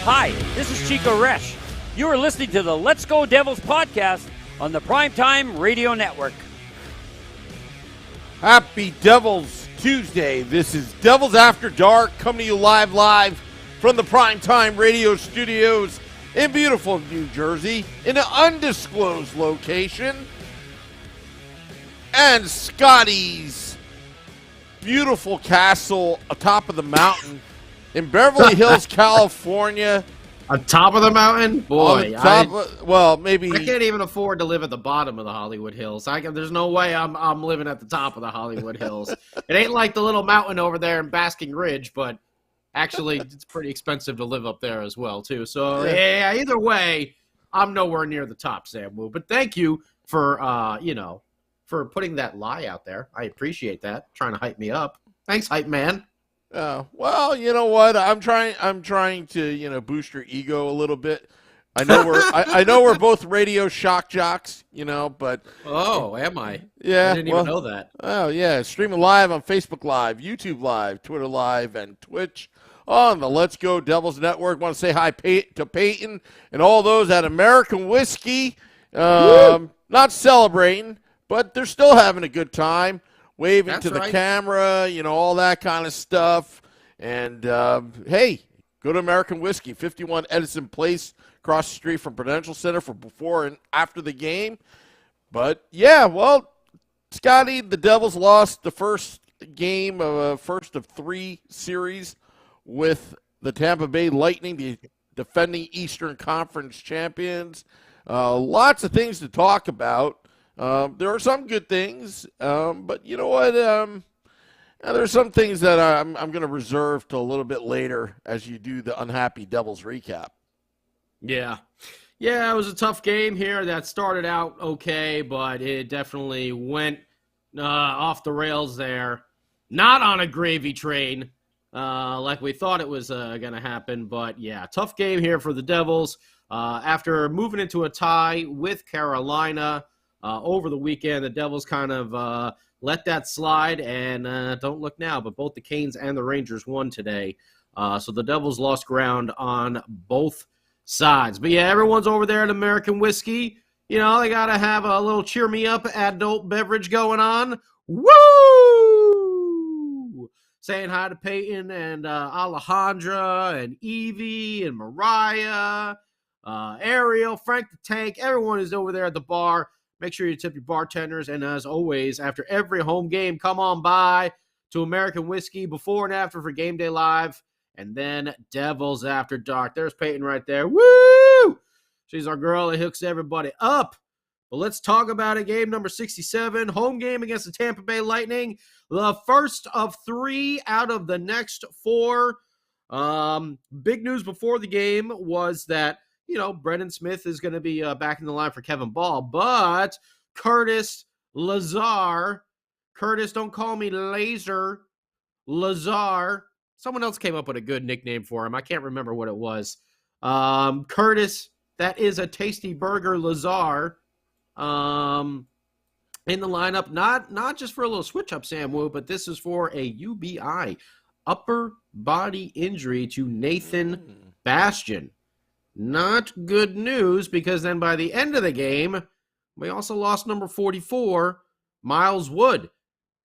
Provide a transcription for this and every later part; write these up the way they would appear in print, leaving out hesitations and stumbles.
Hi, this is Chico Resch. You are listening to the Let's Go Devils podcast on the Primetime Radio Network. Happy Devils Tuesday. This is Devils After Dark, coming to you live from the Primetime Radio studios in beautiful New Jersey, in an undisclosed location. And Scotty's beautiful castle atop of the mountain in Beverly Hills, California. On top of the mountain? Boy, maybe I can't even afford to live at the bottom of the Hollywood Hills. There's no way I'm living at the top of the Hollywood Hills. It ain't like the little mountain over there in Basking Ridge, but actually it's pretty expensive to live up there as well, too. So, yeah, either way, I'm nowhere near the top, Sam Wu. But thank you for, for putting that lie out there. I appreciate that, trying to hype me up. Thanks, hype man. Well, you know what? I'm trying to, boost your ego a little bit. I know we're both radio shock jocks, but oh, am I? Yeah, I didn't even know that. Oh, yeah, streaming live on Facebook Live, YouTube Live, Twitter Live, and Twitch on the Let's Go Devils Network. Want to say hi to Peyton and all those at American Whiskey. Not celebrating, but they're still having a good time. Waving That's to the right. camera, all that kind of stuff. And, hey, go to American Whiskey, 51 Edison Place, across the street from Prudential Center for before and after the game. But, yeah, well, Scotty, the Devils lost the first game of first of 3 series with the Tampa Bay Lightning, the defending Eastern Conference champions. Lots of things to talk about. There are some good things, but you know what? There's some things that I'm going to reserve till a little bit later as you do the Unhappy Devils recap. Yeah, it was a tough game here that started out okay, but it definitely went off the rails there. Not on a gravy train like we thought it was going to happen, but yeah, tough game here for the Devils. After moving into a tie with Carolina over the weekend, the Devils kind of let that slide, and don't look now, but both the Canes and the Rangers won today. So the Devils lost ground on both sides. But yeah, everyone's over there at American Whiskey. They got to have a little cheer-me-up adult beverage going on. Woo! Saying hi to Peyton and Alejandra and Evie and Mariah, Ariel, Frank the Tank. Everyone is over there at the bar. Make sure you tip your bartenders. And as always, after every home game, come on by to American Whiskey before and after for Game Day Live. And then Devils After Dark. There's Peyton right there. Woo! She's our girl that hooks everybody up. But let's talk about it. Game number 67, home game against the Tampa Bay Lightning. The first of 3 out of the next 4. Big news before the game was that, Brendan Smith is going to be back in the line for Kevin Ball. But Curtis Lazar, don't call me Laser, Lazar. Someone else came up with a good nickname for him. I can't remember what it was. Curtis, that is a tasty burger, Lazar. In the lineup, not just for a little switch up, Sam Wu, but this is for a UBI, upper body injury to Nathan Bastian. Not good news, because then by the end of the game, we also lost number 44, Miles Wood.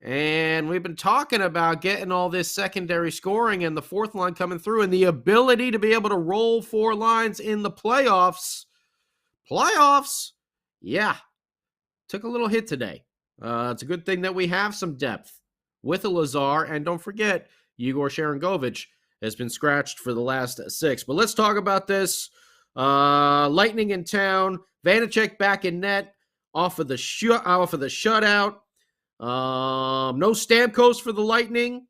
And we've been talking about getting all this secondary scoring and the fourth line coming through and the ability to be able to roll 4 lines in the playoffs. Yeah. Took a little hit today. It's a good thing that we have some depth with a Lazar. And don't forget, Igor Sharangovich has been scratched for the last 6. But let's talk about this. Lightning in town. Vanacek back in net off of the shutout. No Stamkos for the Lightning.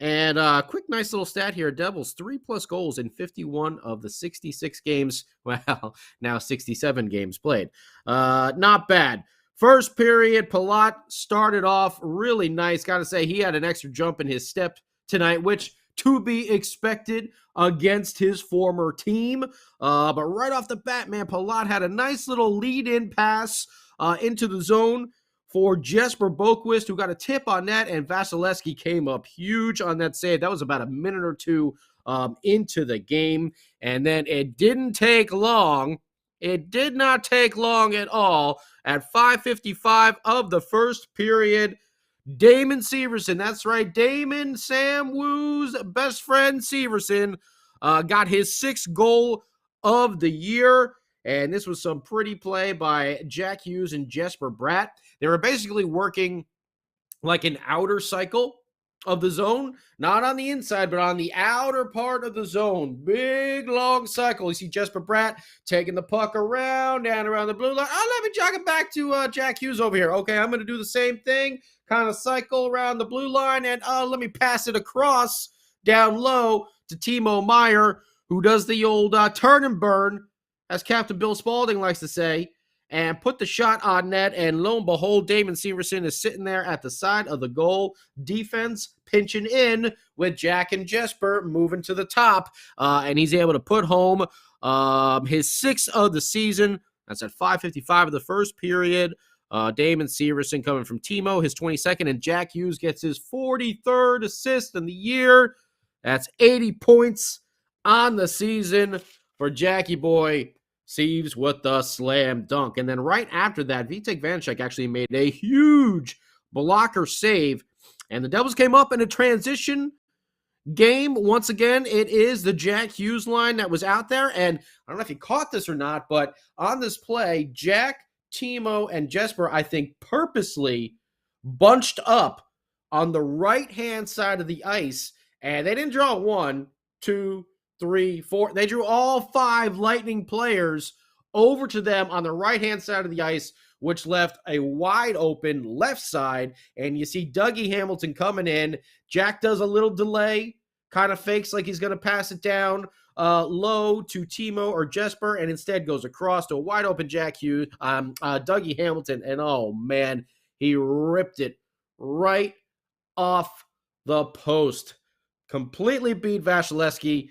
And quick, nice little stat here. Devils 3+ goals in 51 of the 66 games. Well, now 67 games played. Not bad. First period, Palat started off really nice. Got to say, he had an extra jump in his step tonight, which to be expected against his former team. But right off the bat, man, Palat had a nice little lead-in pass into the zone for Jesper Boquist, who got a tip on that, and Vasilevsky came up huge on that save. That was about a minute or two into the game, and then it didn't take long. It did not take long at all. At 5:55 of the first period, Damon Severson, that's right, Damon Sam Woo's best friend Severson, got his 6th goal of the year. And this was some pretty play by Jack Hughes and Jesper Bratt. They were basically working like an outer cycle of the zone, not on the inside, but on the outer part of the zone. Big, long cycle. You see Jesper Bratt taking the puck around, down around the blue line. Oh, let me jog it back to Jack Hughes over here. Okay, I'm going to do the same thing, kind of cycle around the blue line, and let me pass it across down low to Timo Meier, who does the old turn and burn, as Captain Bill Spaulding likes to say, and put the shot on net, and lo and behold, Damon Severson is sitting there at the side of the goal. Defense pinching in with Jack and Jesper moving to the top, and he's able to put home his 6th of the season. That's at 5:55 of the first period. Damon Severson coming from Timo, his 22nd, and Jack Hughes gets his 43rd assist in the year. That's 80 points on the season for Jackie Boy Seves with the slam dunk. And then right after that, Vitek Vanacek actually made a huge blocker save. And the Devils came up in a transition game. Once again, it is the Jack Hughes line that was out there. And I don't know if you caught this or not, but on this play, Jack, Timo, and Jesper, I think, purposely bunched up on the right-hand side of the ice. And they didn't draw 1, 2, 3, 4. They drew all 5 Lightning players over to them on the right-hand side of the ice, which left a wide open left side. And you see Dougie Hamilton coming in. Jack does a little delay, kind of fakes like he's going to pass it down low to Timo or Jesper, and instead goes across to a wide open Jack Hughes, Dougie Hamilton. And oh man, he ripped it right off the post. Completely beat Vasilevsky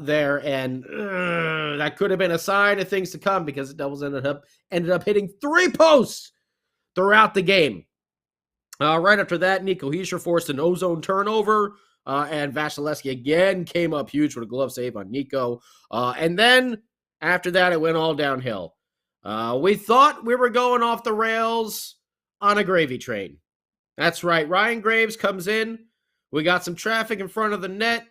there, and that could have been a sign of things to come, because the Devils ended up hitting 3 posts throughout the game. Right after that, Nico Hischier forced an ozone turnover, and Vasilevsky again came up huge with a glove save on Nico. And then after that, it went all downhill. We thought we were going off the rails on a gravy train. That's right. Ryan Graves comes in. We got some traffic in front of the net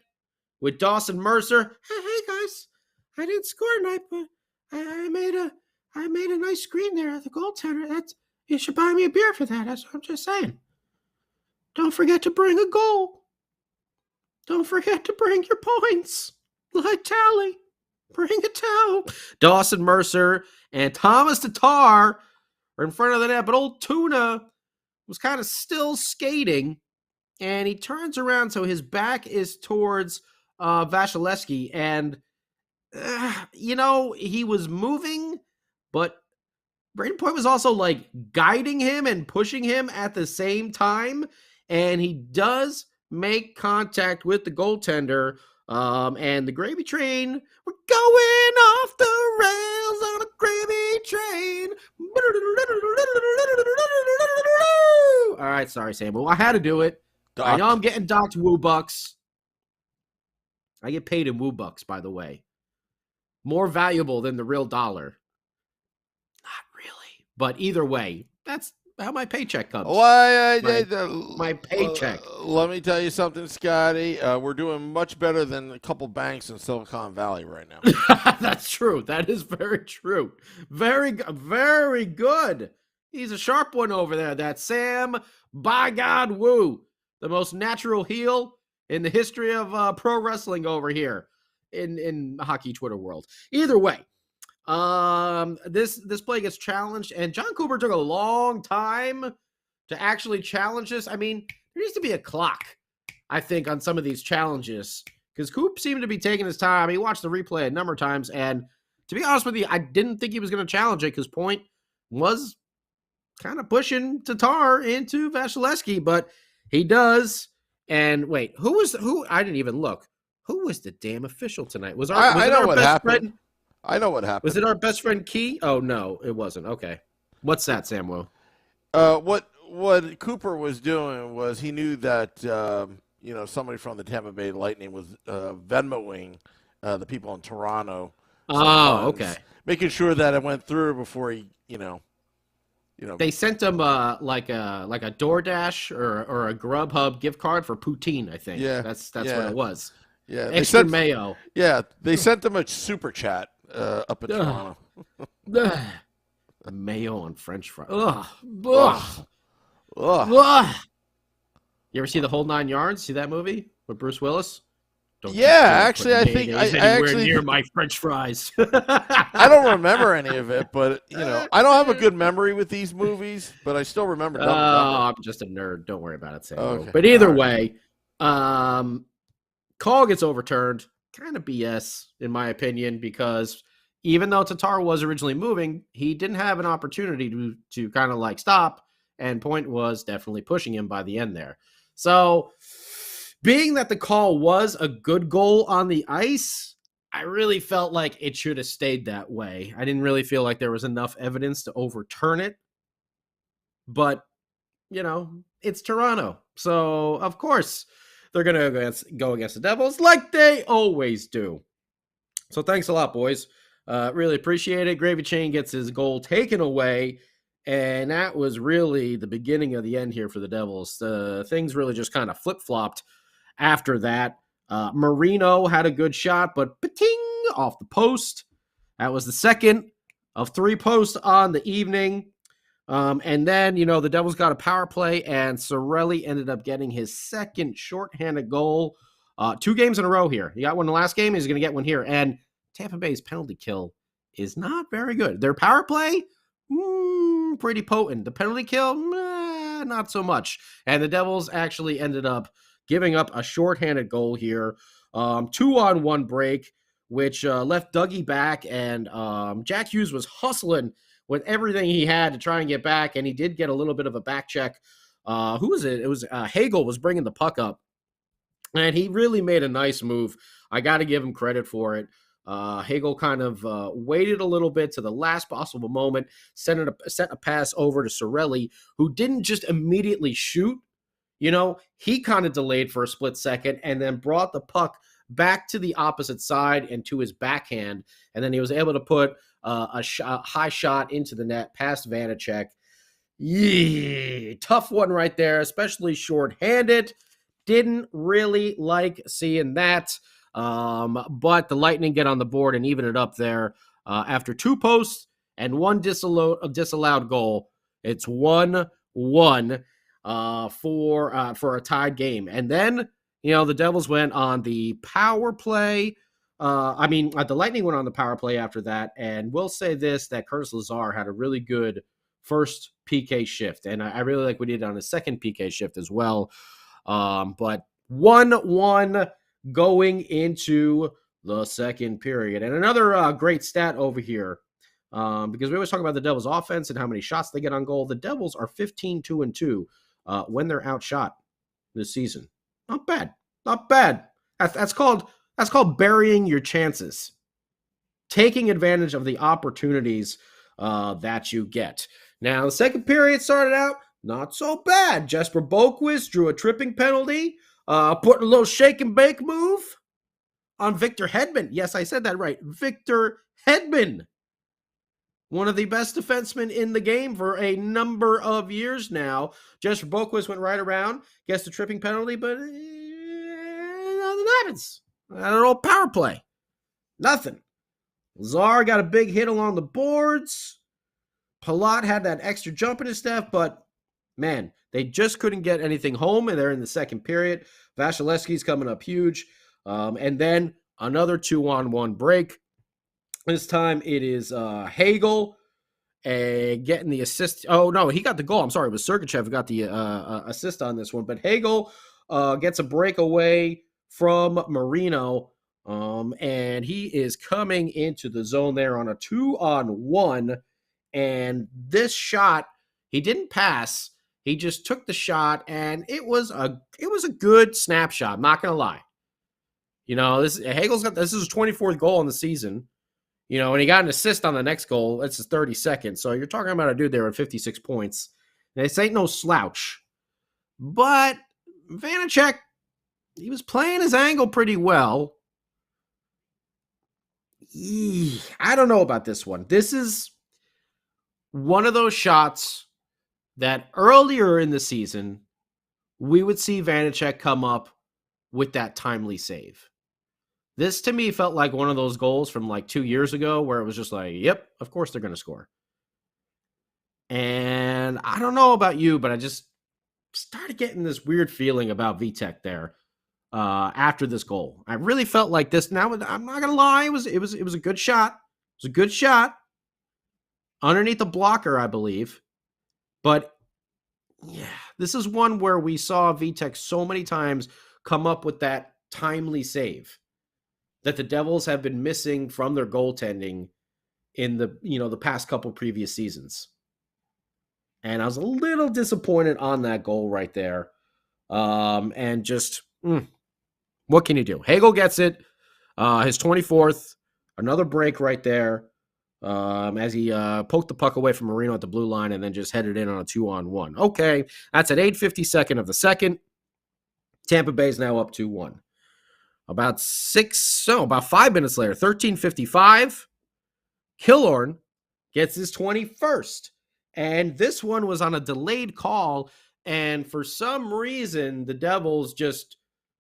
with Dawson Mercer. Hey guys, I didn't score tonight, but I made a nice screen there at the goaltender. You should buy me a beer for that. That's what I'm just saying. Don't forget to bring a goal. Don't forget to bring your points. Like tally. Bring a towel. Dawson Mercer and Thomas Tatar are in front of the net, but old Tuna was kind of still skating, and he turns around so his back is towards Vasilevsky, and he was moving, but Braden Point was also like guiding him and pushing him at the same time, and he does make contact with the goaltender, and the gravy train, we're going off the rails on a gravy train. All right, sorry, Sam, but I had to do it. Doc. I know I'm getting docked Woo Bucks. I get paid in Woo Bucks, by the way. More valuable than the real dollar. Not really. But either way, that's how my paycheck comes. My paycheck. Let me tell you something, Scotty. We're doing much better than a couple banks in Silicon Valley right now. That's true. That is very true. Very good. He's a sharp one over there. That's Sam, by God, Woo. The most natural heel in the history of pro wrestling over here in the hockey Twitter world. Either way, this play gets challenged, and John Cooper took a long time to actually challenge this. I mean, there needs to be a clock, I think, on some of these challenges, because Coop seemed to be taking his time. He watched the replay a number of times, and to be honest with you, I didn't think he was going to challenge it, because Point was kind of pushing Tatar into Vasilevsky, but he does. And wait, who? I didn't even look. Who was the damn official tonight? I know what happened. I know what happened. Was it our best friend Key? Oh no, it wasn't. Okay, what's that, Samuel? What Cooper was doing was he knew that somebody from the Tampa Bay Lightning was Venmoing the people in Toronto. Oh, okay. Making sure that it went through before he, They sent him like a DoorDash or a Grubhub gift card for poutine, I think. Yeah, that's what it was. Yeah, extra mayo. Yeah, they sent him a super chat up in Toronto. Mayo on French fries. Ugh. Ugh. You ever see The Whole Nine Yards? See that movie with Bruce Willis? Actually, I think I actually near my French fries. I don't remember any of it, but I don't have a good memory with these movies, but I still remember. I'm just a nerd. Don't worry about it, Sam. Okay. But either way, call gets overturned. Kind of BS, in my opinion, because even though Tatar was originally moving, he didn't have an opportunity to kind of like stop, and Point was definitely pushing him by the end there. So, being that the call was a good goal on the ice, I really felt like it should have stayed that way. I didn't really feel like there was enough evidence to overturn it. But, it's Toronto. So, of course, they're going to go against the Devils like they always do. So, thanks a lot, boys. Really appreciate it. Gravy Chain gets his goal taken away. And that was really the beginning of the end here for the Devils. Things really just kind of flip-flopped after that. Marino had a good shot, but pating off the post. That was the second of 3 posts on the evening. And then, the Devils got a power play, and Cirelli ended up getting his second shorthanded goal. 2 games in a row here. He got one in the last game. He's going to get one here. And Tampa Bay's penalty kill is not very good. Their power play, pretty potent. The penalty kill, not so much. And the Devils actually ended up giving up a shorthanded goal here. 2-on-1 break, which left Dougie back, and Jack Hughes was hustling with everything he had to try and get back, and he did get a little bit of a back check. Who was it? It was Hagel was bringing the puck up, and he really made a nice move. I got to give him credit for it. Hagel kind of waited a little bit to the last possible moment, sent a pass over to Cirelli, who didn't just immediately shoot. He kind of delayed for a split second and then brought the puck back to the opposite side and to his backhand. And then he was able to put a high shot into the net past Vanacek. Yeah, tough one right there, especially short-handed. Didn't really like seeing that. But the Lightning get on the board and even it up there after 2 posts and 1 disallowed goal. It's 1-1. For a tied game. And then, the Devils went on the power play. The Lightning went on the power play after that. And we'll say this, that Curtis Lazar had a really good first PK shift. And I really like what he did on his second PK shift as well. But 1-1 going into the second period. And another great stat over here. Because we always talk about the Devils offense and how many shots they get on goal. The Devils are 15-2-2. When they're outshot this season. Not bad. That's called burying your chances. Taking advantage of the opportunities that you get. Now, the second period started out not so bad. Jesper Boquist drew a tripping penalty, put a little shake and bake move on Victor Hedman. Yes, I said that right. Victor Hedman. One of the best defensemen in the game for a number of years now. Jesper Boquist went right around, gets the tripping penalty, but nothing happens. Not an old power play. Nothing. Lazar got a big hit along the boards. Palat had that extra jump in his step, but man, they just couldn't get anything home, and they're in the second period. Vasilevsky's coming up huge. And then another 2-on-1 break. This time it is Hagel getting the assist. Oh, no, he got the goal. I'm sorry. It was Sergachev who got the assist on this one. But Hagel gets a breakaway from Marino, and he is coming into the zone there on a 2-on-1. And this shot, he didn't pass. He just took the shot, and it was a good snapshot. I'm not going to lie. Hagel's got this is his 24th goal in the season. And he got an assist on the next goal. It's his 32nd. So you're talking about a dude there with 56 points. This ain't no slouch. But Vanacek, he was playing his angle pretty well. I don't know about this one. This is one of those shots that earlier in the season, we would see Vanacek come up with that timely save. This, to me, felt like one of those goals from like 2 years ago where it was just like, yep, of course they're going to score. And I don't know about you, but I just started getting this weird feeling about Vitek there after this goal. I really felt like this. Now, I'm not going to lie, it was a good shot. It was a good shot underneath the blocker, I believe. But yeah, this is one where we saw Vitek so many times come up with that timely save that the Devils have been missing from their goaltending in the past couple previous seasons. And I was a little disappointed on that goal right there. And just, what can you do? Hagel gets it. His 24th, another break right there. As he poked the puck away from Marino at the blue line and then just headed in on a 2-on-1. Okay, that's at 8:52 of the second. Tampa Bay's now up 2-1. About 5 minutes later, 13:55, Killorn gets his 21st. And this one was on a delayed call, and for some reason, the Devils just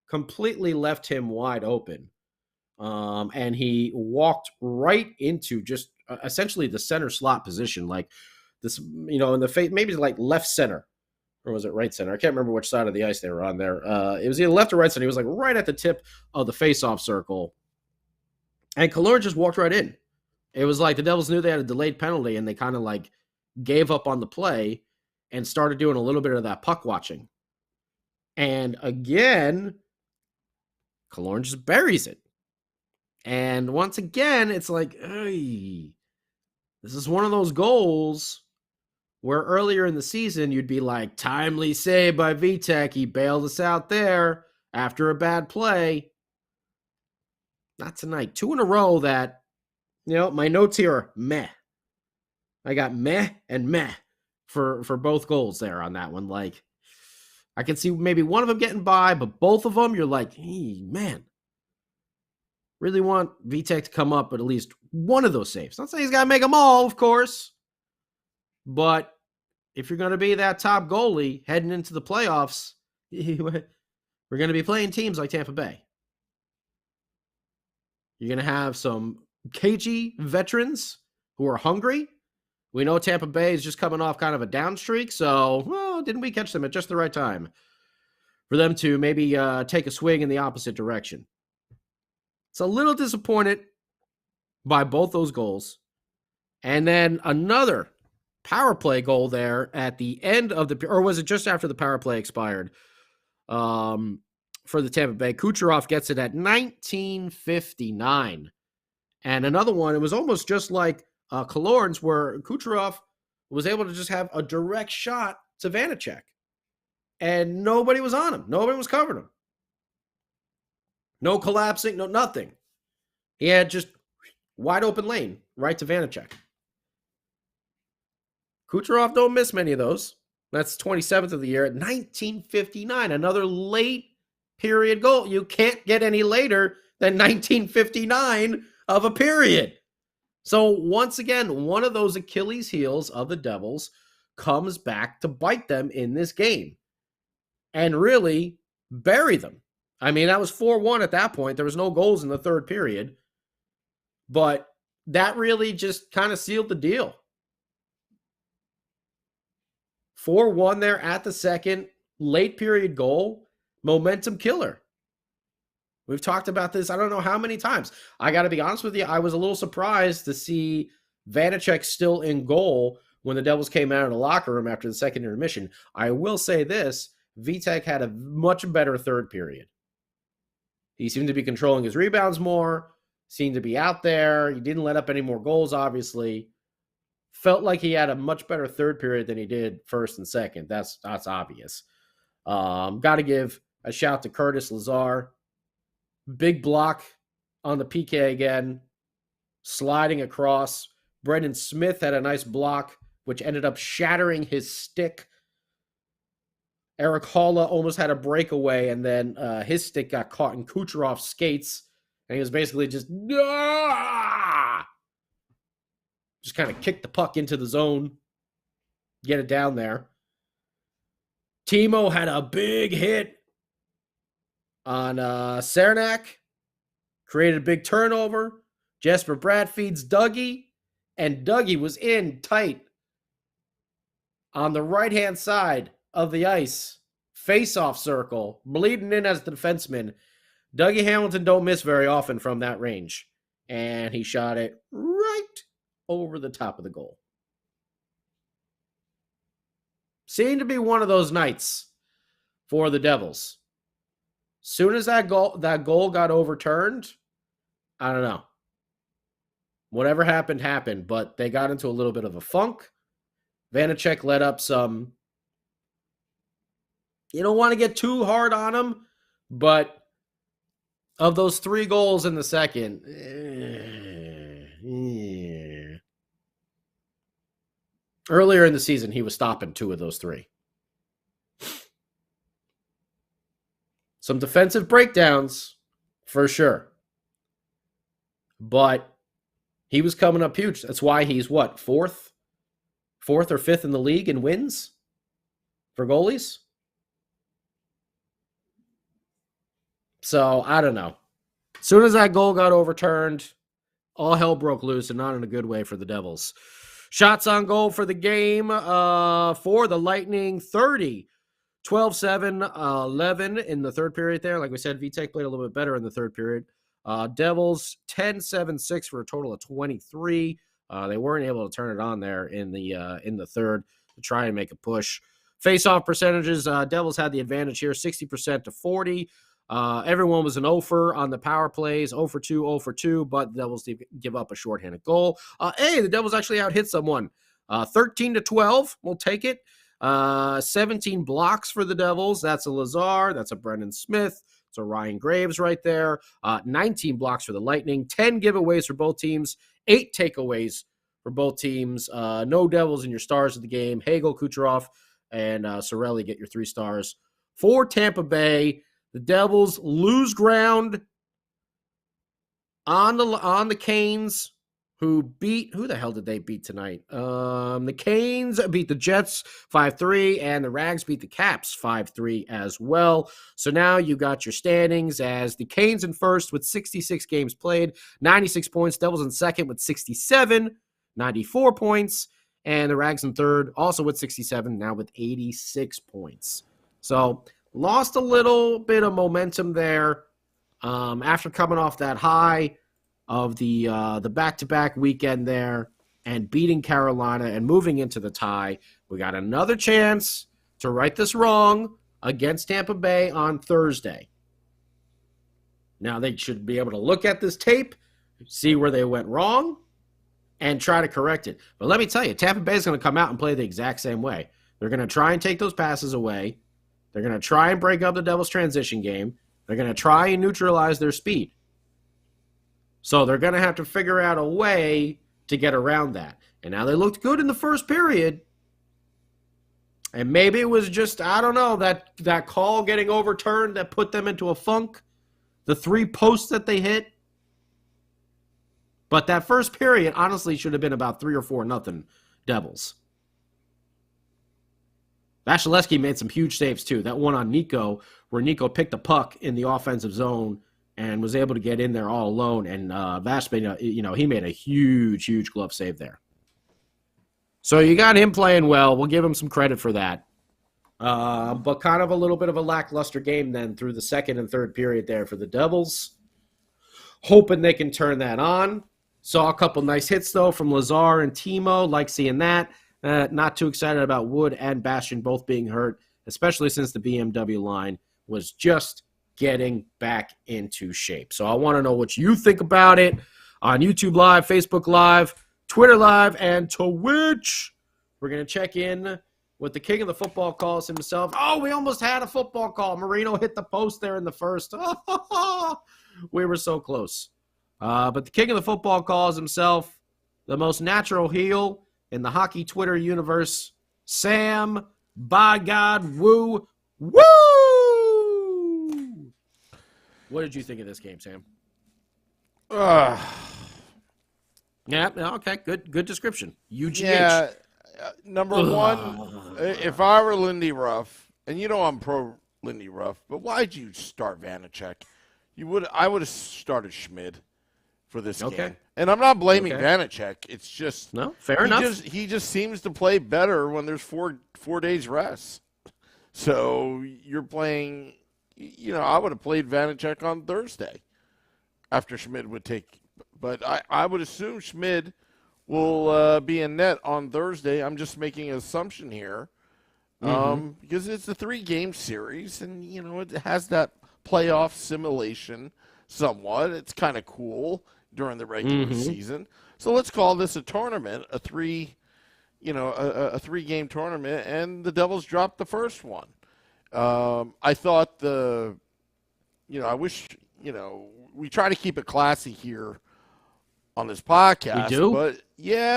completely left him wide open. And he walked right into just essentially the center slot position, like this, in the face, maybe like left center, or was it right center? I can't remember which side of the ice they were on there. It was either left or right center. He was like right at the tip of the face-off circle, and Killorn just walked right in. It was like the Devils knew they had a delayed penalty, and they kind of like gave up on the play and started doing a little bit of that puck watching. And again, Killorn just buries it. And once again, it's like, hey, this is one of those goals where earlier in the season, you'd be like, timely save by Vitek. He bailed us out there after a bad play. Not tonight. 2 in a row that, my notes here are meh. I got meh and meh for both goals there on that one. Like, I can see maybe one of them getting by, but both of them, you're like, hey, man. Really want Vitek to come up with at least one of those saves. Not saying he's got to make them all, of course. But if you're going to be that top goalie heading into the playoffs, we're going to be playing teams like Tampa Bay. You're going to have some cagey veterans who are hungry. We know Tampa Bay is just coming off kind of a down streak, so didn't we catch them at just the right time for them to maybe take a swing in the opposite direction? It's a little disappointed by both those goals. And then another power play goal there at the end of or was it just after the power play expired for the Tampa Bay? Kucherov gets it at 19:59. And another one, it was almost just like Killorn's, where Kucherov was able to just have a direct shot to Vanacek. And nobody was on him. Nobody was covering him. No collapsing, no nothing. He had just wide open lane right to Vanacek. Kucherov don't miss many of those. That's 27th of the year at 19:59. Another late period goal. You can't get any later than 19:59 of a period. So once again, one of those Achilles heels of the Devils comes back to bite them in this game and really bury them. I mean, that was 4-1 at that point. There was no goals in the third period. But that really just kind of sealed the deal. 4-1 there at the second. Late period goal. Momentum killer. We've talked about this I don't know how many times. I got to be honest with you. I was a little surprised to see Vanacek still in goal when the Devils came out of the locker room after the second intermission. I will say this. Vitek had a much better third period. He seemed to be controlling his rebounds more, seemed to be out there. He didn't let up any more goals, obviously. Felt like he had a much better third period than he did first and second. That's obvious. Got to give a shout to Curtis Lazar. Big block on the PK again, sliding across. Brendan Smith had a nice block, which ended up shattering his stick Eric Halla almost had a breakaway, and then his stick got caught in Kucherov's skates, and he was basically just kind of kick the puck into the zone, get it down there. Timo had a big hit on Cernak, created a big turnover. Jesper Bratt feeds Dougie, and Dougie was in tight on the right-hand side of the ice, face-off circle, bleeding in as the defenseman. Dougie Hamilton don't miss very often from that range, and he shot it right over the top of the goal. Seemed to be one of those nights for the Devils. Soon as that goal got overturned, I don't know. Whatever happened, happened, but they got into a little bit of a funk. Vanacek let up some. You don't want to get too hard on him, but of those 3 goals in the second, earlier in the season, he was stopping 2 of those 3. Some defensive breakdowns, for sure. But he was coming up huge. That's why he's what, 4th or 5th in the league in wins for goalies? So, I don't know. As soon as that goal got overturned, all hell broke loose, and not in a good way for the Devils. Shots on goal for the game for the Lightning, 30. 12-7, 11 in the third period there. Like we said, Vitek played a little bit better in the third period. Devils, 10-7-6 for a total of 23. They weren't able to turn it on there in the third to try and make a push. Face-off percentages, Devils had the advantage here, 60% to 40. Everyone was an 0-for on the power plays, 0-for-2, 0-for-2, but the Devils did give up a shorthanded goal. The Devils actually out-hit someone. 13-12, we'll take it. 17 blocks for the Devils. That's a Lazar. That's a Brendan Smith. It's a Ryan Graves right there. 19 blocks for the Lightning. 10 giveaways for both teams. 8 takeaways for both teams. No Devils in your stars of the game. Hagel, Kucherov, and Sorelli get your 3 stars. For Tampa Bay, the Devils lose ground on the Canes, who the hell did they beat tonight? The Canes beat the Jets 5-3, and the Rags beat the Caps 5-3 as well. So now you got your standings as the Canes in first with 66 games played, 96 points. Devils in second with 67, 94 points. And the Rags in third also with 67, now with 86 points. So lost a little bit of momentum there after coming off that high of the back-to-back weekend there and beating Carolina and moving into the tie. We got another chance to right this wrong against Tampa Bay on Thursday. Now they should be able to look at this tape, see where they went wrong, and try to correct it. But let me tell you, Tampa Bay is going to come out and play the exact same way. They're going to try and take those passes away. They're going to try and break up the Devils' transition game. They're going to try and neutralize their speed. So they're going to have to figure out a way to get around that. And now they looked good in the first period. And maybe it was just, I don't know, that call getting overturned that put them into a funk. The 3 posts that they hit. But that first period honestly should have been about 3 or 4-0 Devils. Vasilevsky made some huge saves too. That one on Nico, where Nico picked the puck in the offensive zone and was able to get in there all alone. And Vash, he made a huge glove save there. So you got him playing well. We'll give him some credit for that. But kind of a little bit of a lackluster game then through the second and third period there for the Devils. Hoping they can turn that on. Saw a couple nice hits, though, from Lazar and Timo. Like seeing that. Not too excited about Wood and Bastian both being hurt, especially since the BMW line was just getting back into shape. So I want to know what you think about it on YouTube Live, Facebook Live, Twitter Live, and Twitch. We're going to check in with the king of the football calls himself. Oh, we almost had a football call. Marino hit the post there in the first. We were so close. But the king of the football calls himself, the most natural heel in the hockey Twitter universe, Sam, by God, Woo Woo! What did you think of this game, Sam? Yeah, okay, good description. UGH. Yeah, number one, if I were Lindy Ruff, and you know I'm pro Lindy Ruff, but why'd you start Vanacek? I would have started Schmid for this game. And I'm not blaming Vanacek. It's just fair enough. He just seems to play better when there's four days rest. So you're playing. I would have played Vanacek on Thursday after Schmid would take. But I would assume Schmid will be in net on Thursday. I'm just making an assumption here because it's a 3-game series, and, it has that playoff simulation somewhat. It's kind of cool during the regular season. So let's call this a tournament, a 3-game tournament, and the Devils dropped the first one. I thought I wish, we try to keep it classy here on this podcast. We do?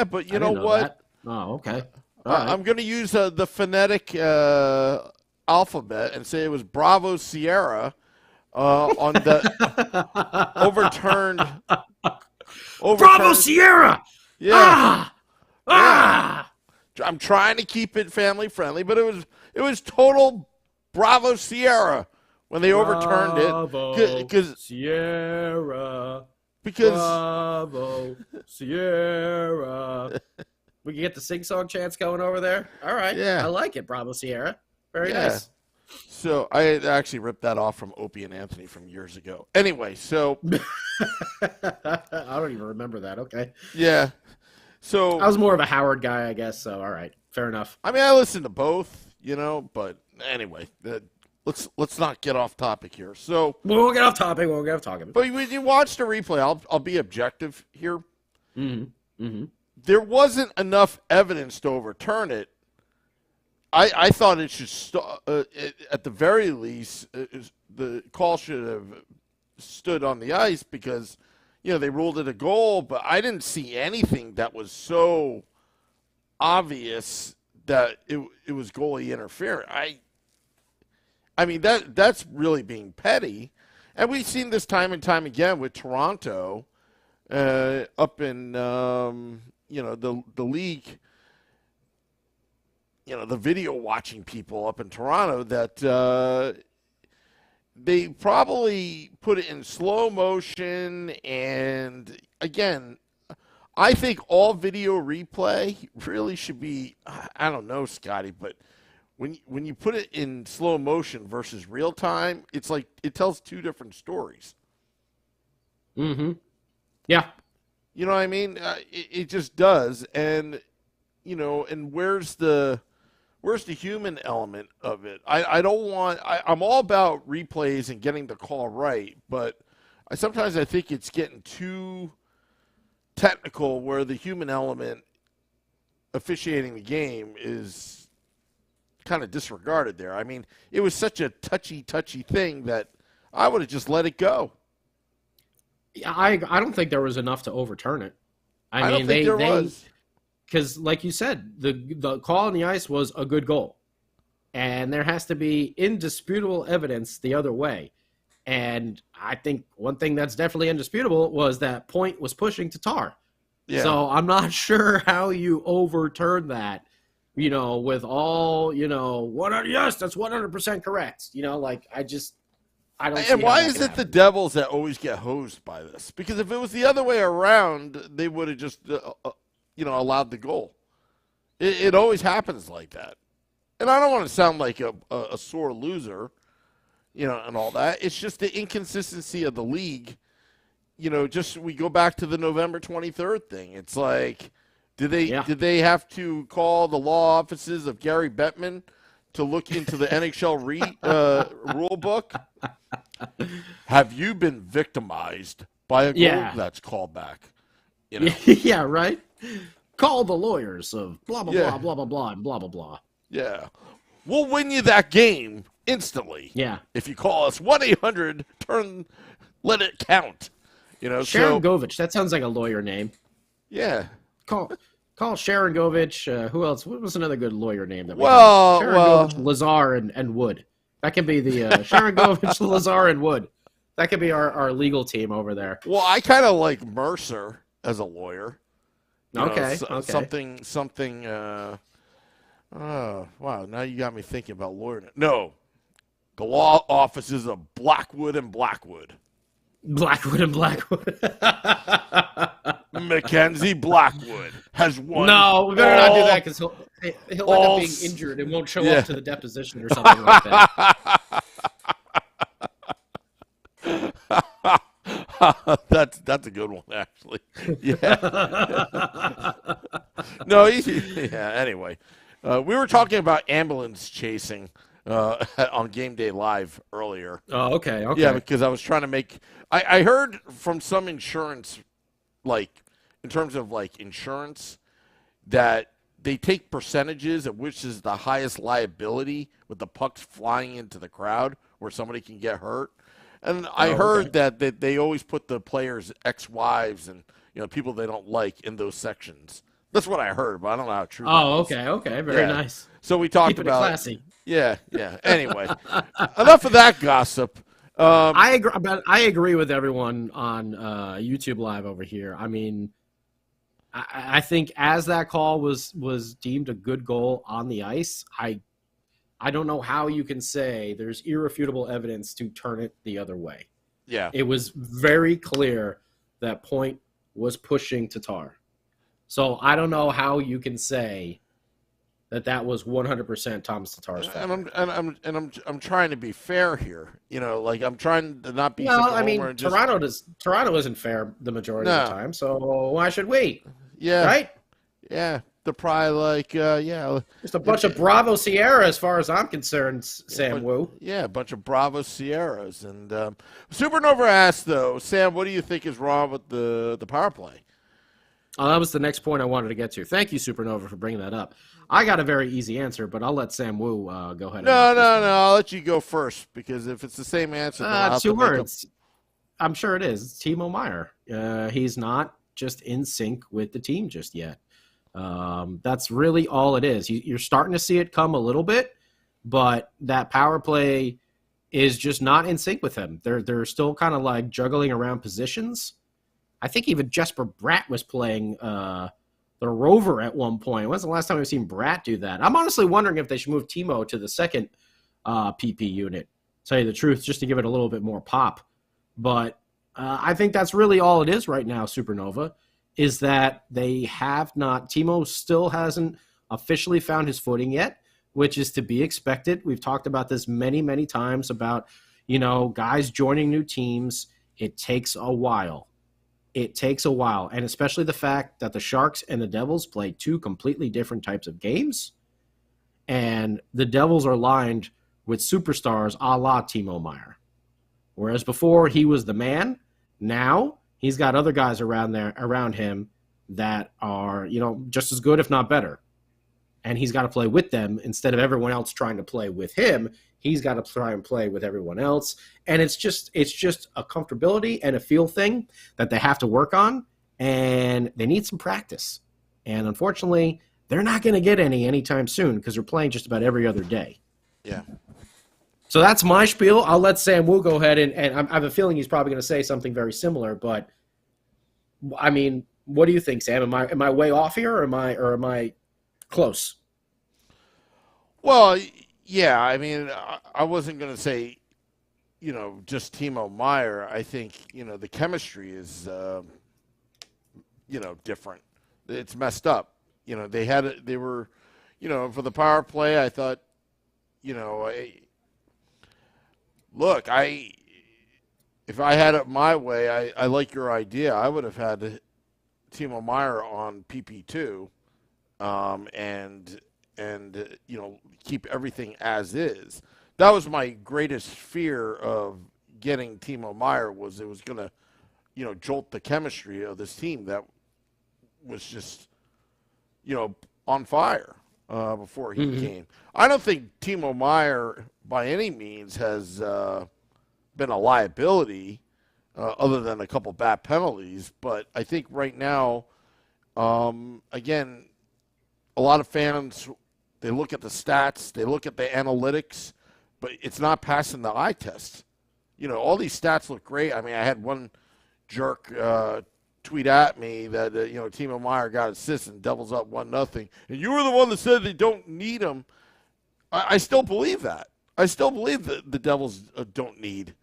But you know what? That. Oh, okay. All right. I'm going to use the phonetic alphabet and say it was Bravo Sierra on the overturned. Bravo Sierra! Yeah. I'm trying to keep it family friendly, but it was total Bravo Sierra when they overturned it. Because Sierra. Because Bravo Sierra. We can get the sing-song chants going over there. All right. Yeah. I like it, Bravo Sierra. Very nice. So I actually ripped that off from Opie and Anthony from years ago. Anyway, so I don't even remember that. Okay. Yeah. So I was more of a Howard guy, I guess. So all right, fair enough. I mean, I listen to both, but anyway, let's not get off topic here. So we won't get off topic. But when you watch the replay, I'll be objective here. Mm-hmm. There wasn't enough evidence to overturn it. I thought it should at the very least, the call should have stood on the ice because, they ruled it a goal, but I didn't see anything that was so obvious that it was goalie interference. I mean, that's really being petty. And we've seen this time and time again with Toronto up in, the league, the video watching people up in Toronto that they probably put it in slow motion. And, again, I think all video replay really should be, I don't know, Scotty, but when you put it in slow motion versus real time, it's like it tells two different stories. Mm-hmm. Yeah. You know what I mean? It just does. And, and where's the human element of it? I'm all about replays and getting the call right, but sometimes I think it's getting too technical where the human element officiating the game is kind of disregarded there. I mean, it was such a touchy thing that I would have just let it go. I don't think there was enough to overturn it. I mean, don't think there was. Because, like you said, the call on the ice was a good goal. And there has to be indisputable evidence the other way. And I think one thing that's definitely indisputable was that Point was pushing Tatar. Yeah. So I'm not sure how you overturn that, with all, yes, that's 100% correct. I don't see. And why is it the Devils that always get hosed by this? Because if it was the other way around, they would have just, allowed the goal. It always happens like that. And I don't want to sound like a sore loser, and all that. It's just the inconsistency of the league. We go back to the November 23rd thing. It's like, did they have to call the law offices of Gary Bettman to look into the NHL rule book? Have you been victimized by a goal that's called back? Yeah, right? Call the lawyers of blah, blah, blah, blah, blah, blah, and blah, blah, blah. Yeah. We'll win you that game instantly. Yeah. If you call us 1-800, let it count. Sharon Govich. That sounds like a lawyer name. Yeah. Call Sharon Govich. Who else? What was another good lawyer name that we had? Sharon Govich, Lazar, and Wood. That could be the Sharangovich, Lazar, and Wood. That could be our legal team over there. Well, I kind of like Mercer as a lawyer. Okay. Something. Wow! Now you got me thinking about lawyer. No, the law offices of Blackwood and Blackwood. Blackwood and Blackwood. Mackenzie Blackwood has won. No, we better not do that because he'll end up being injured and won't show up to the deposition or something like that. That's a good one, actually. Yeah. No. Anyway, we were talking about ambulance chasing on Game Day Live earlier. Oh, okay. Yeah, because I was trying to make. I heard from some insurance, like in terms of like insurance, that they take percentages of which is the highest liability with the pucks flying into the crowd where somebody can get hurt. And I heard that they always put the players' ex-wives and people they don't like in those sections. That's what I heard, but I don't know how true. Oh, okay, very nice. So we talked Keeping about it classy. Yeah. Anyway, enough of that gossip. I agree with everyone on YouTube Live over here. I mean, I think as that call was deemed a good goal on the ice, I don't know how you can say there's irrefutable evidence to turn it the other way. Yeah. It was very clear that Point was pushing Tatar. So I don't know how you can say that was 100% Thomas Tatar's fault. And I'm trying to be fair here. Like I'm trying to not be. Well, I mean, Toronto isn't fair the majority of the time, so why should we? Yeah. Right? Yeah. They're probably like, just a bunch of Bravo Sierra, as far as I'm concerned, Sam Wu. Yeah, a bunch of Bravo Sierras. And Supernova asked, though, Sam, what do you think is wrong with the power play? That was the next point I wanted to get to. Thank you, Supernova, for bringing that up. I got a very easy answer, but I'll let Sam Wu go ahead. No. I'll let you go first, because if it's the same answer, then I'll have 2 words. I'm sure it is. It's Timo Meier. He's not just in sync with the team just yet. That's really all it is. You're starting to see it come a little bit, but that power play is just not in sync with him. They're still kind of like juggling around positions. I think even Jesper Bratt was playing the Rover at one point. When's the last time we've seen Bratt do that? I'm honestly wondering if they should move Timo to the second PP unit, to tell you the truth, just to give it a little bit more pop. But I think that's really all it is right now, Supernova, is that they have not – Timo still hasn't officially found his footing yet, which is to be expected. We've talked about this many, many times about, guys joining new teams. It takes a while. And especially the fact that the Sharks and the Devils play 2 completely different types of games. And the Devils are lined with superstars a la Timo Meier. Whereas before he was the man, now he's got other guys around him that are, just as good, if not better. And he's got to play with them instead of everyone else trying to play with him. He's got to try and play with everyone else. And it's just a comfortability and a feel thing that they have to work on, and they need some practice. And unfortunately, they're not going to get anytime soon because they're playing just about every other day. Yeah. So that's my spiel. I'll let Sam Wu go ahead, and I have a feeling he's probably going to say something very similar. But I mean, what do you think, Sam? Am I way off here, or am I close? Well, yeah. I mean, I wasn't going to say, just Timo Meier. I think the chemistry is, different. It's messed up. They were, for the power play. I thought, if I had it my way, I like your idea. I would have had Timo Meier on PP2, and keep everything as is. That was my greatest fear of getting Timo Meier, was it was going to, jolt the chemistry of this team that was just, on fire before he came. I don't think Timo Meier by any means has been a liability other than a couple bad penalties. But I think right now, again, a lot of fans, they look at the stats, they look at the analytics, but it's not passing the eye test. You know, all these stats look great. I mean, I had one jerk tweet at me that, Timo Meier got assists and Devils up 1-0. And you were the one that said they don't need him. I still believe that. I still believe that the Devils don't need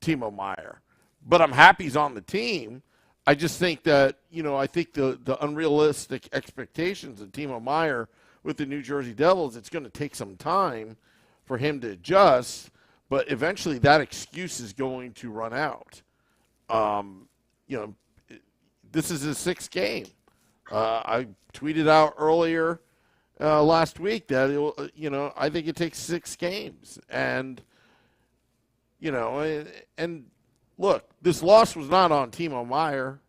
Timo Meier. But I'm happy he's on the team. I just think that, I think the unrealistic expectations of Timo Meier with the New Jersey Devils, it's going to take some time for him to adjust. But eventually that excuse is going to run out. This is his 6th game. I tweeted out earlier last week that, I think it takes 6 games. And, and look, this loss was not on Timo Meier.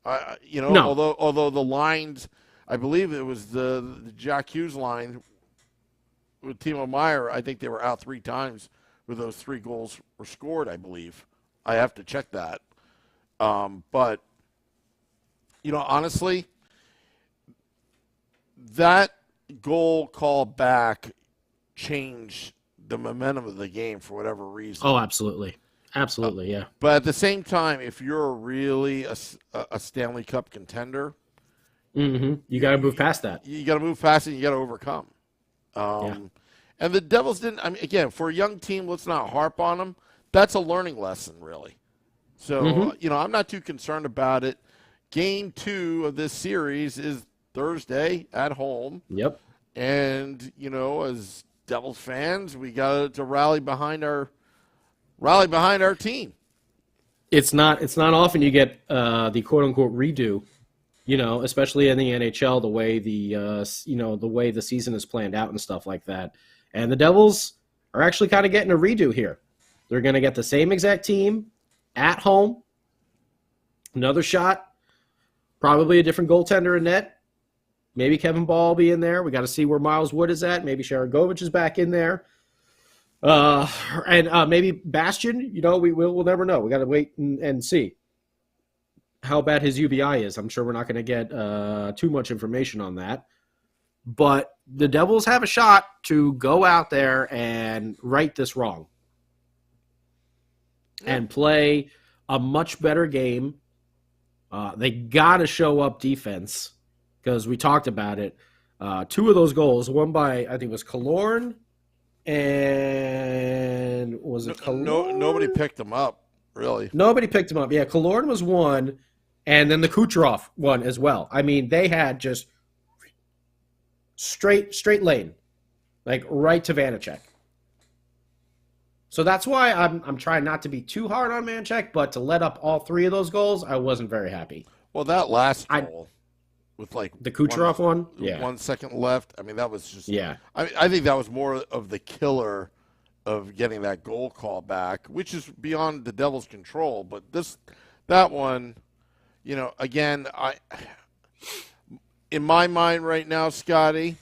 No. Although the lines, I believe it was the Jack Hughes line with Timo Meier, I think they were out 3 times where those 3 goals were scored, I believe. I have to check that. But, honestly, that goal call back changed the momentum of the game for whatever reason. Oh, absolutely. Absolutely, yeah. But at the same time, if you're really a Stanley Cup contender, you got to move past that. You got to move past it and you got to overcome. And the Devils didn't, again, for a young team, let's not harp on them. That's a learning lesson, really. So, I'm not too concerned about it. Game 2 of this series is Thursday at home. Yep. And, as Devils fans, we got to rally behind our team. It's not often you get the quote unquote redo, especially in the NHL, the way the way the season is planned out and stuff like that. And the Devils are actually kind of getting a redo here. They're going to get the same exact team at home. Another shot, probably a different goaltender in net. Maybe Kevin Ball will be in there. We got to see where Miles Wood is at. Maybe Sharangovich is back in there. And maybe Bastion, we'll never know. We got to wait and see how bad his UBI is. I'm sure we're not going to get too much information on that. But the Devils have a shot to go out there and right this wrong and play a much better game. They got to show up defense because we talked about it. 2 of those goals, one by, I think it was Killorn, and was it Killorn? Nobody picked them up, really. Nobody picked him up. Yeah, Killorn was one, and then the Kucherov one as well. I mean, they had just straight lane, like right to Vanacek. So that's why I'm trying not to be too hard on Vanacek, but to let up all 3 of those goals, I wasn't very happy. Well, that last goal with the Kucherov one, 1 second left. I mean, that was just. Yeah. I think that was more of the killer of getting that goal call back, which is beyond the Devils' control. But that one, again, in my mind right now, Scotty,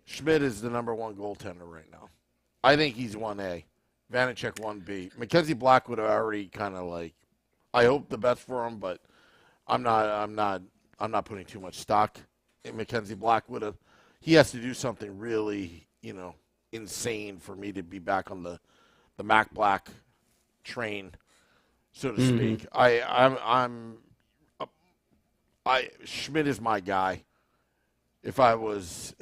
Schmidt is the number 1 goaltender right now. I think he's 1A, Vanacek 1B. Mackenzie Blackwood are already kind of I hope the best for him, but I'm not putting too much stock in Mackenzie Blackwood. He has to do something really, insane for me to be back on the Mac Black train, so to speak. Schmidt is my guy. If I was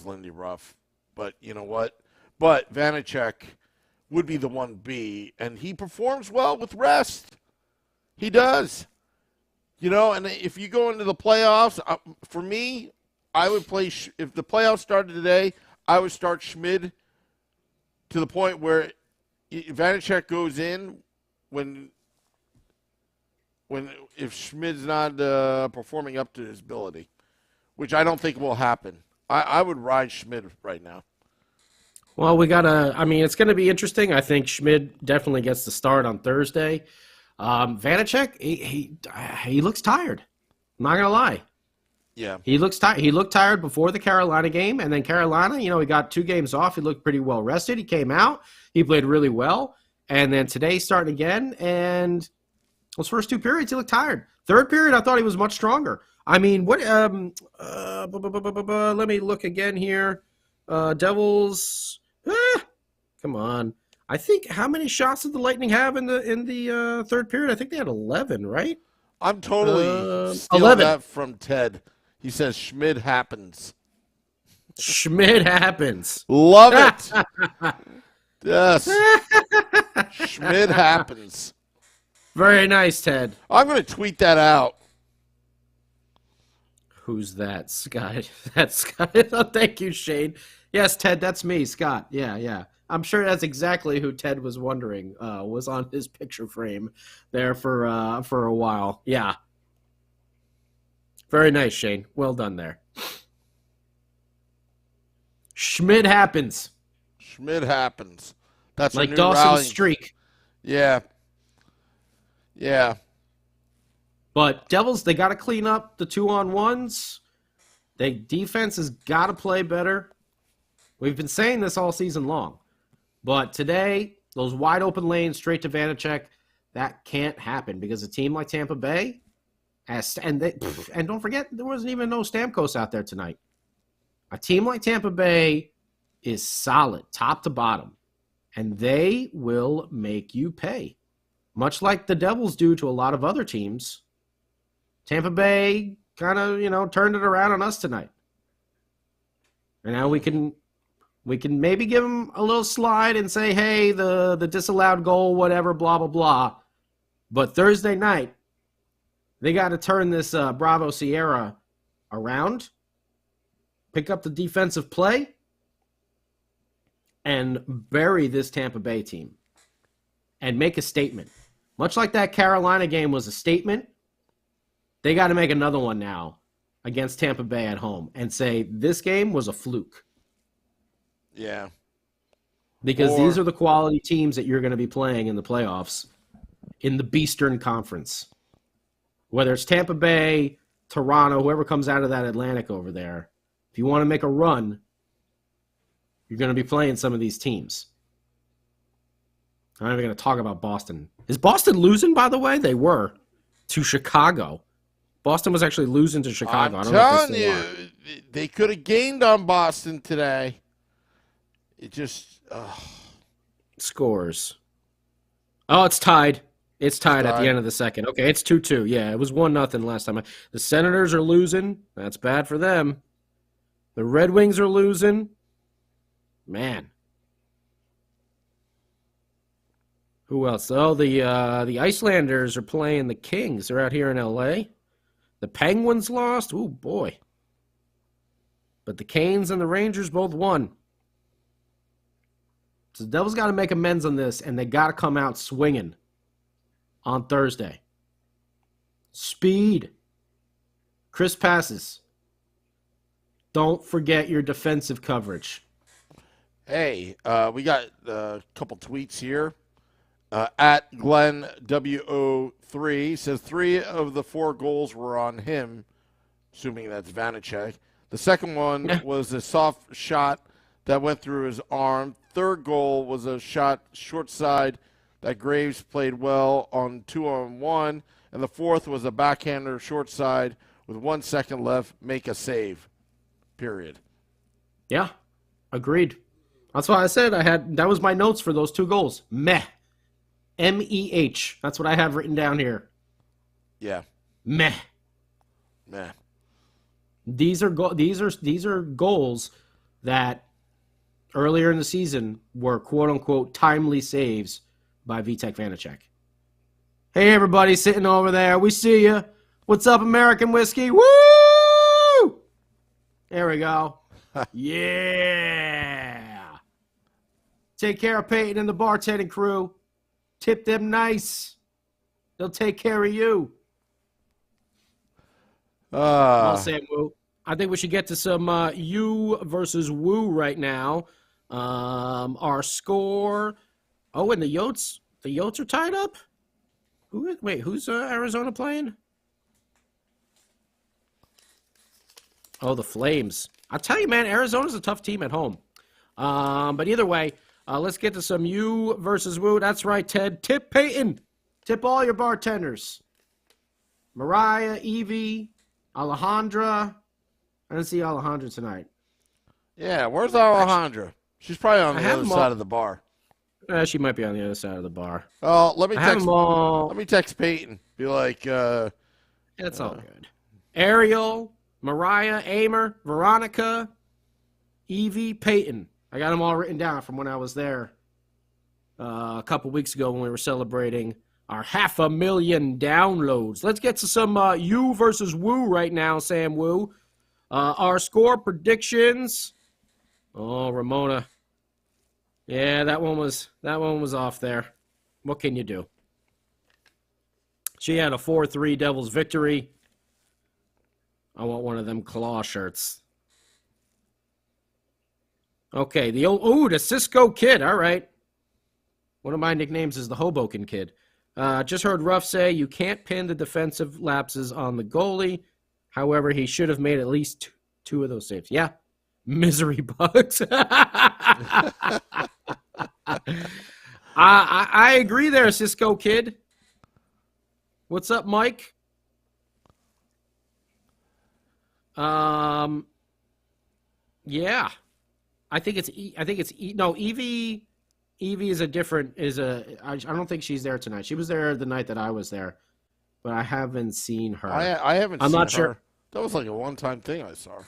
Lindy Ruff, but you know what? But Vanacek would be the 1B, and he performs well with rest. He does. And if you go into the playoffs, for me, I would play if the playoffs started today, I would start Schmid to the point where Vanacek goes in if Schmid's not performing up to his ability, which I don't think will happen. I would ride Schmid right now. Well, it's going to be interesting. I think Schmid definitely gets the start on Thursday. Vanacek, he looks tired. I'm not going to lie. Yeah. He looked tired before the Carolina game, and then Carolina, he got 2 games off. He looked pretty well rested. He came out. He played really well. And then today starting again, and those first 2 periods, he looked tired. Third period, I thought he was much stronger. I mean, let me look again here. Devils Come on. I think how many shots did the Lightning have in the third period? I think they had 11, right? I'm totally stealing 11. that from Ted. He says Schmid happens. Schmid happens. Love it. Yes. Schmid happens. Very nice, Ted. I'm going to tweet that out. Who's that, Scott? That's Scott. Oh, thank you, Shane. Yes, Ted, that's me, Scott. Yeah. I'm sure that's exactly who Ted was wondering. Was on his picture frame there for a while. Yeah. Very nice, Shane. Well done there. Schmid happens. Schmid happens. That's like a new Dawson's rallying. streak. Yeah. But Devils, they got to clean up the 2-on-1s. Defense has got to play better. We've been saying this all season long. But today, those wide open lanes straight to Vanacek, that can't happen because a team like Tampa Bay, and don't forget, there wasn't even no Stamkos out there tonight. A team like Tampa Bay is solid, top to bottom, and they will make you pay. Much like the Devils do to a lot of other teams, Tampa Bay kind of, turned it around on us tonight. And now we can maybe give them a little slide and say, hey, the disallowed goal, whatever, blah, blah, blah. But Thursday night, they got to turn this Bravo Sierra around, pick up the defensive play, and bury this Tampa Bay team and make a statement. Much like that Carolina game was a statement, they got to make another one now against Tampa Bay at home and say this game was a fluke. Yeah. Because these are the quality teams that you're going to be playing in the playoffs in the Beastern Conference. Whether it's Tampa Bay, Toronto, whoever comes out of that Atlantic over there, if you want to make a run, you're going to be playing some of these teams. I'm not even going to talk about Boston. Is Boston losing, by the way? They were to Chicago. Boston was actually losing to Chicago. I'm telling you, they could have gained on Boston today. It just scores. Oh, it's tied. It's tied at the end of the second. Okay, it's 2-2. Yeah, it was 1-0 last time. The Senators are losing. That's bad for them. The Red Wings are losing. Man. Who else? Oh, the Icelanders are playing the Kings. They're out here in L.A. The Penguins lost. Ooh, boy. But the Canes and the Rangers both won. So the Devils got to make amends on this, and they got to come out swinging on Thursday. Speed. Crisp passes. Don't forget your defensive coverage. Hey, we got a couple tweets here. At Glenn WO3 says 3 of the 4 goals were on him, assuming that's Vanacek. The second one was a soft shot that went through his arm. Third goal was a shot short side that Graves played well on 2-on-1. And the fourth was a backhander short side with 1 second left, make a save, period. Yeah, agreed. That's why I said that was my notes for those 2 goals. Meh. M-E-H. That's what I have written down here. Yeah. Meh. These are goals that earlier in the season were quote-unquote timely saves by Vitek Vanacek. Hey, everybody sitting over there. We see you. What's up, American Whiskey? Woo! There we go. Yeah. Take care of Peyton and the bartending crew. Tip them nice. They'll take care of you. Well said, Woo. I think we should get to some you versus Woo right now. Our score. Oh, and the Yotes are tied up? Who's Arizona playing? Oh, the Flames. I'll tell you, man, Arizona's a tough team at home. But either way, let's get to some you versus Woo. That's right, Ted. Tip Peyton. Tip all your bartenders. Mariah, Evie, Alejandra. I didn't see Alejandra tonight. Yeah, where's Alejandra? She's probably on the other side of the bar. She might be on the other side of the bar. Oh, let me I have text. them all. Let me text Peyton. Be like, It's all good. Ariel, Mariah, Amer, Veronica, Evie, Peyton. I got them all written down from when I was there a couple weeks ago when we were celebrating our 500,000 downloads. Let's get to some you versus Woo right now, Sam Woo. Our score predictions. Oh, Ramona. Yeah, that one was off there. What can you do? She had a 4-3 Devils victory. I want one of them claw shirts. Okay, the Cisco Kid. All right. One of my nicknames is the Hoboken Kid. Just heard Ruff say you can't pin the defensive lapses on the goalie. However, he should have made at least two of those saves. Yeah. Misery bugs. I agree there, Cisco Kid. What's up, Mike? Yeah. I don't think she's there tonight. She was there the night that I was there, but I haven't seen her. I haven't. I'm seen not her. sure. That was like a one-time thing I saw.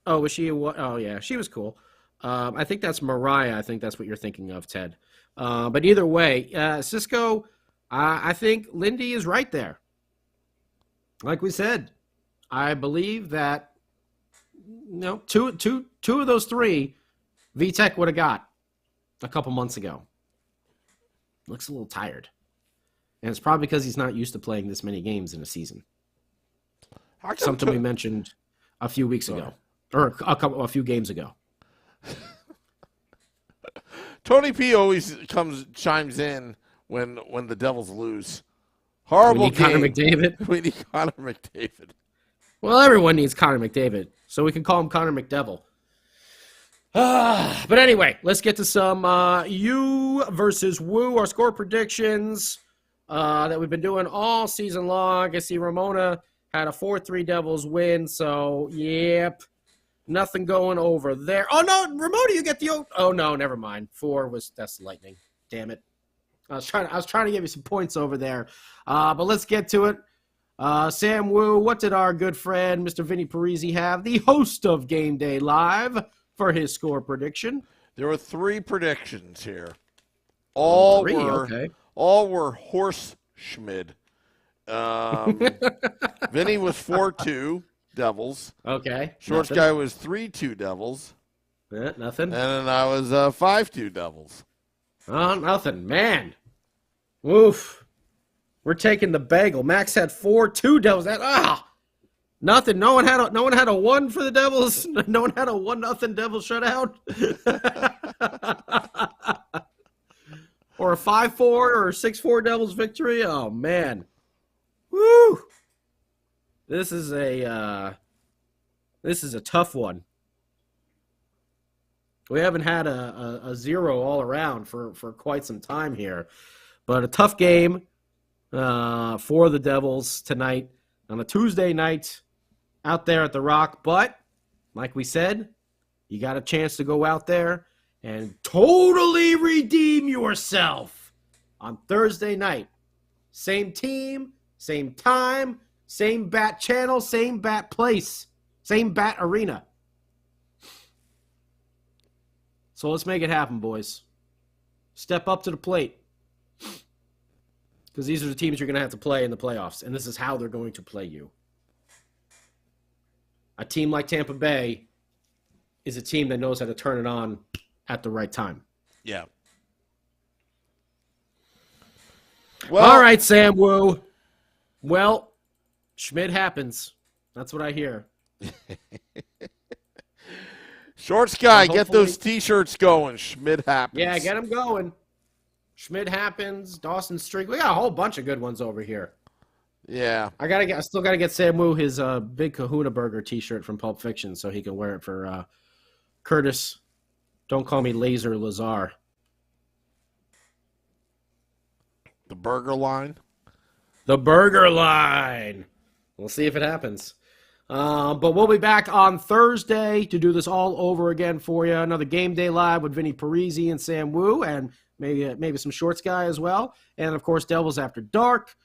Oh, was she? Oh, yeah, she was cool. I think that's Mariah. I think that's what you're thinking of, Ted. But either way, Cisco, I think Lindy is right there. Like we said, I believe that two of those three, VTech would have got a couple months ago. Looks a little tired, and it's probably because he's not used to playing this many games in a season. Something we mentioned a few weeks ago, or a few games ago. Tony P always chimes in when the Devils lose. Horrible game. Connor McDavid. We need Connor McDavid. Well, everyone needs Connor McDavid, so we can call him Connor McDevil. But anyway, let's get to some you versus Woo, our score predictions that we've been doing all season long. I see Ramona had a 4-3 Devils win, so yep. Nothing going over there. Oh, no, Ramona, you get the... Oh, no, never mind. That's the Lightning. Damn it. I was trying to give you some points over there. But let's get to it. Sam Woo, what did our good friend, Mr. Vinny Parisi, have? The host of Game Day Live for his score prediction. There were 3 predictions here. All were horse schmid. Vinny was 4-2 Devils. Okay. Shorts guy was 3-2 Devils. Nothing. And then I was 5-2 Devils. Oh, nothing. Man. Woof. We're taking the bagel. Max had 4-2 Devils. Nothing. No one had a 1 for the Devils. No one had a 1-0 Devils shutout. Or a 5-4 or a 6-4 Devils victory. Oh man. Woo. This is a tough one. We haven't had a 0 all around for quite some time here. But a tough game for the Devils tonight on a Tuesday night out there at the Rock. But, like we said, you got a chance to go out there and totally redeem yourself on Thursday night. Same team, same time, same bat channel, same bat place, same bat arena. So let's make it happen, boys. Step up to the plate. Because these are the teams you're going to have to play in the playoffs, and this is how they're going to play you. A team like Tampa Bay is a team that knows how to turn it on at the right time. Yeah. Well, all right, Sam Woo. Well, Schmidt happens. That's what I hear. Shorts guy, get those T-shirts going. Schmidt happens. Yeah, get them going. Schmidt happens. Dawson Streak. We got a whole bunch of good ones over here. Yeah. I still gotta get Sam Woo his Big Kahuna Burger T-shirt from Pulp Fiction so he can wear it for Curtis. Don't call me Laser Lazar. The burger line. The burger line. We'll see if it happens. But we'll be back on Thursday to do this all over again for you. Another Game Day Live with Vinny Parisi and Sam Woo. And maybe some Shorts guy as well. And, of course, Devils After Dark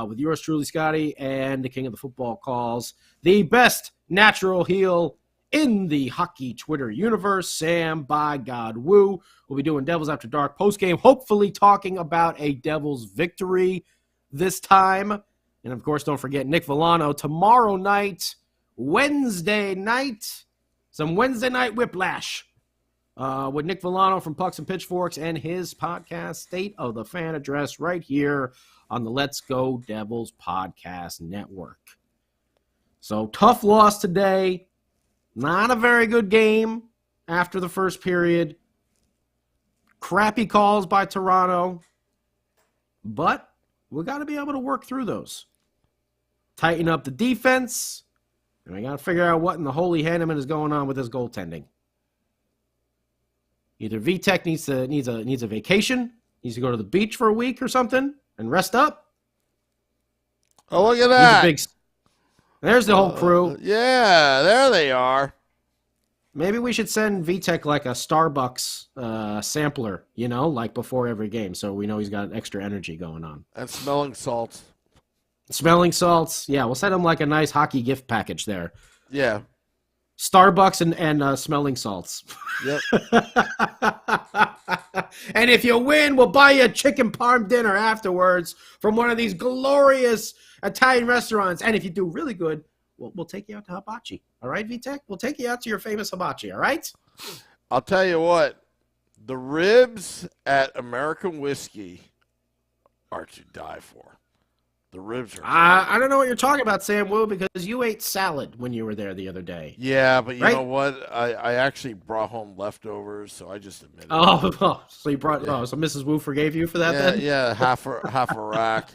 with yours truly, Scotty, and the king of the football calls, the best natural heel in the hockey Twitter universe, Sam by God Woo. We'll be doing Devils After Dark postgame, hopefully talking about a Devils victory this time. And, of course, don't forget Nick Villano tomorrow night, Wednesday night, some Wednesday night whiplash with Nick Villano from Pucks and Pitchforks and his podcast, State of the Fan Address, right here on the Let's Go Devils podcast network. So, tough loss today. Not a very good game after the first period. Crappy calls by Toronto. But we got to be able to work through those. Tighten up the defense. And we got to figure out what in the holy Hanneman is going on with his goaltending. Either VTech needs a vacation, needs to go to the beach for a week or something and rest up. Oh, look at that. There's the whole crew. Yeah, there they are. Maybe we should send VTech like a Starbucks sampler, like before every game, so we know he's got extra energy going on. And smelling salts. Smelling salts. Yeah, we'll send him like a nice hockey gift package there. Yeah. Starbucks and smelling salts. Yep. And if you win, we'll buy you a chicken parm dinner afterwards from one of these glorious Italian restaurants. And if you do really good, we'll take you out to hibachi. All right, VTech? We'll take you out to your famous hibachi, all right? I'll tell you what. The ribs at American Whiskey are to die for. The ribs are I don't know what you're talking about, Sam Wu, because you ate salad when you were there the other day. Yeah, but you know what? I actually brought home leftovers, so I just admitted it. So you brought so Mrs. Wu forgave you for that then? Yeah, half a rack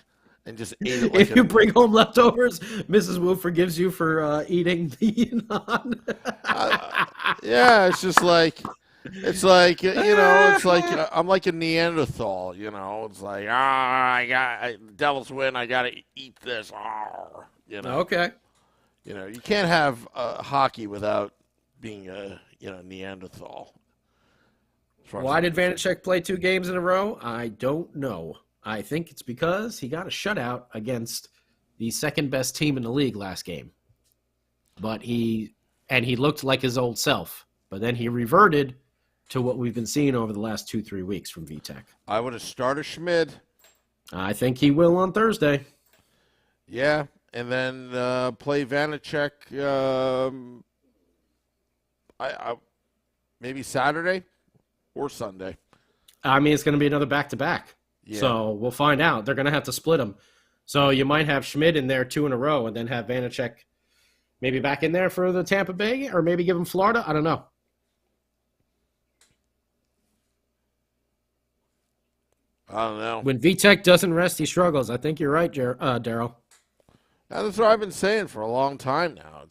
and just ate it like if you bring home leftovers, Mrs. Wu forgives you for eating the non. Yeah, it's like I'm like a Neanderthal, It's like, Devils win, I got to eat this. Okay. You can't have hockey without being a Neanderthal. Why did Vanacek play 2 games in a row? I don't know. I think it's because he got a shutout against the second best team in the league last game. But he looked like his old self. But then he reverted to what we've been seeing over the last 2-3 weeks from VTech. I would have started Schmid. I think he will on Thursday. Yeah, and then play Vanacek maybe Saturday or Sunday. I mean, it's going to be another back-to-back. Yeah. So we'll find out. They're going to have to split them. So you might have Schmid in there 2 in a row and then have Vanacek maybe back in there for the Tampa Bay or maybe give him Florida. I don't know. I don't know. When VTech doesn't rest, he struggles. I think you're right, Daryl. That's what I've been saying for a long time now.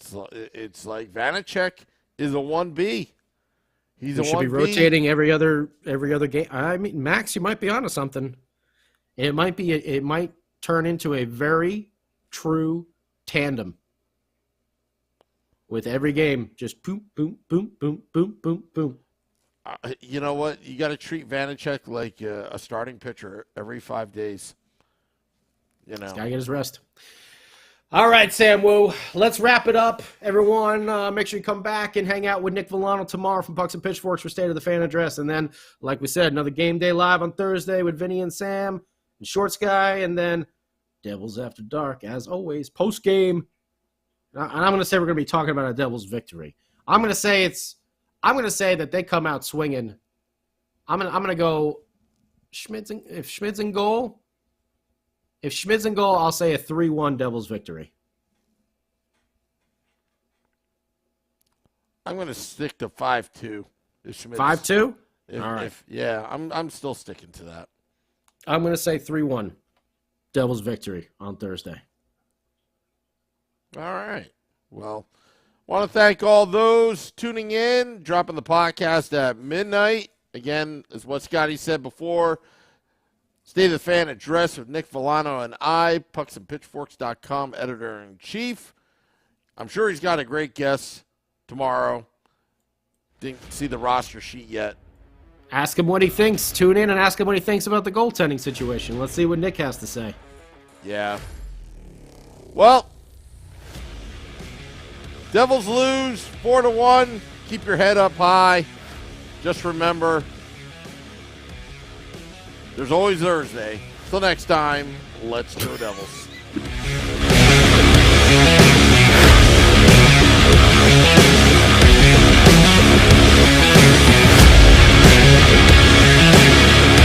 It's like Vanacek is a 1B. He's a 1B. Should be rotating every other game. I mean, Max, you might be onto something. It might turn into a very true tandem. With every game, just boom, boom, boom, boom, boom, boom, boom. You know what? You got to treat Vanacek like a starting pitcher every 5 days. He's got to get his rest. All right, Sam Wu. Let's wrap it up, everyone. Make sure you come back and hang out with Nick Villano tomorrow from Pucks and Pitchforks for State of the Fan Address. And then, like we said, another game day live on Thursday with Vinny and Sam and Shorts Guy. And then Devils After Dark, as always, post-game. And I'm going to say we're going to be talking about a Devils victory. I'm going to say that they come out swinging. I'm going to go if Schmid's in goal. If Schmid's in goal, I'll say a 3-1 Devils victory. I'm going to stick to 5-2. 5-2? All right. I'm still sticking to that. I'm going to say 3-1 Devils victory on Thursday. All right. Well, want to thank all those tuning in, dropping the podcast at midnight. Again, as what Scotty said before, State of the Fan Address with Nick Villano and I, pucksandpitchforks.com, editor-in-chief. I'm sure he's got a great guest tomorrow. Didn't see the roster sheet yet. Ask him what he thinks. Tune in and ask him what he thinks about the goaltending situation. Let's see what Nick has to say. Yeah. Well, Devils lose 4-1. Keep your head up high. Just remember, there's always Thursday. Till next time, let's go Devils.